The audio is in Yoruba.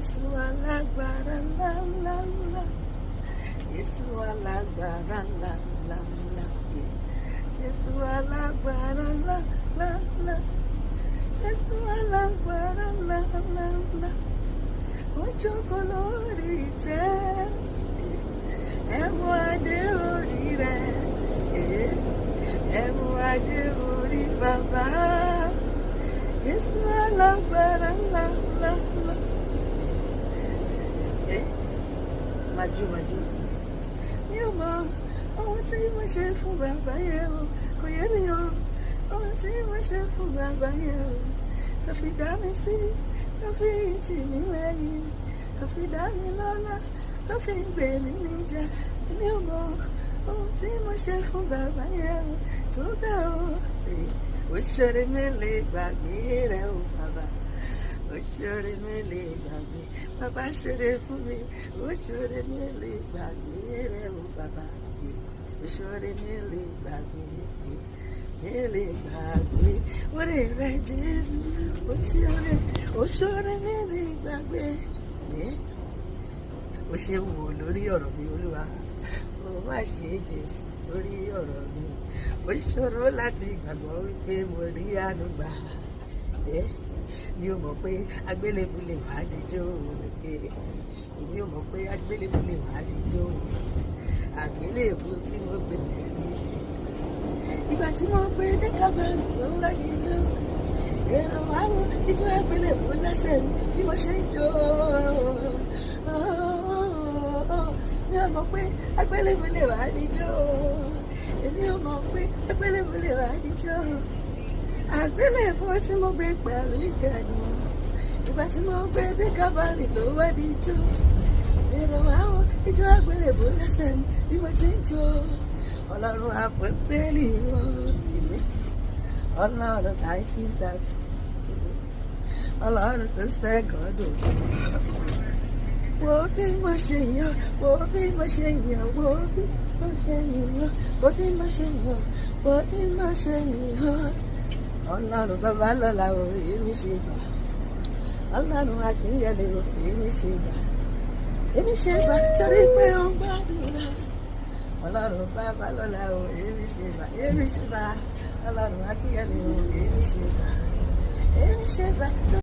Jésù alágbára ńlá ńlá ńlá. Jésù alágbára ńlá ńlá ńlá. Jésù alágbára ńlá ńlá ńlá. Jésù alágbára ńlá ńlá ńlá. Ó jókòó lórí ìtẹ́. Ẹ mú adé orí rẹ̀. Ẹ mú adé orí bàbá. Jésù alágbára ńlá ńlá ńlá. Màjú. Mi ò mọ ohun tí mo ṣe fún bàbá yẹn o, kò yé mi o. Ohun tí mo ṣe fún bàbá yẹn o, tó fi dá mi sí, tó fi tì mí lẹ́yìn, tó fi dá mi lọ́lá, tó fi gbé mi níjà. Mi ò mọ ohun tí mo ṣe fún bàbá yẹn o, tó bẹ́ẹ̀ o. Òṣèré mi lè gbàgbé rẹ̀ o bàbá. Òṣèré mi lè gbàgbé. Bàbá ṣeré fún mi. Òṣèré mi lè gbàgbé rẹ̀ o bàbá. Òṣèré mi lè gbàgbé. Mi lè gbàgbé. Orí rẹ̀ Jésù. Òṣèré mi lè gbàgbé. Ó ṣe wò lórí ọ̀rọ̀ mi Olúwa. Ó má ṣe Jésù lórí ọ̀rọ̀ mi. Ó ṣòro láti gbàgbọ́ wípé mo rí àánú gbà. Mi ò mọ̀ pé agbélébù lè wá díjọ́. Èmi ò mọ̀ pé agbélébù lè wá díjọ́. Àgbélébù tí mo gbé pẹ̀lú ìjì. Ìgbà tí mo gbé ní kábàárì ló wá díjọ́. Èrò wá wo ijó agbélébù lẹ́sẹ̀ mi bí mo ṣe ń jó. Mi ò mọ̀ pé agbélébù lè wá díjọ́. Èmi ò mọ̀ pé agbélébù lè wá díjọ́. Àgbélébù tí mo gbé pẹ̀lú ìgbàanì. Ìgbà tí mo gbé dé kábàárì ló wá díjọ́. Èrò àwọn ijó àgbélébù lẹ́sẹ̀ mi bí mo ti ń jó. Ọlọ́run àpọ́stélì wọn. Ọlọ́run 1930. Ọlọ́run tó ṣẹ́gun ọdún. Wo bí mo ṣe yàn, wo bí mo ṣe yàn, wo bí mo ṣe yàn, wo bí mo ṣe yàn, wo bí mo ṣe yàn. Ọlọ́run bàbá lọ́la o, èmi ṣe gbà. Ọlọ́run Akínyẹlé o, èmi ṣe gbà. Èmi ṣe gbà torí pé ó ń gbàdúrà. Ọlọ́run bàbá lọ́la o, èmi ṣe gbà. Èmi ṣe gbà. Ọlọ́run Akínyẹlé o, èmi ṣe gbà. Èmi ṣe gbà.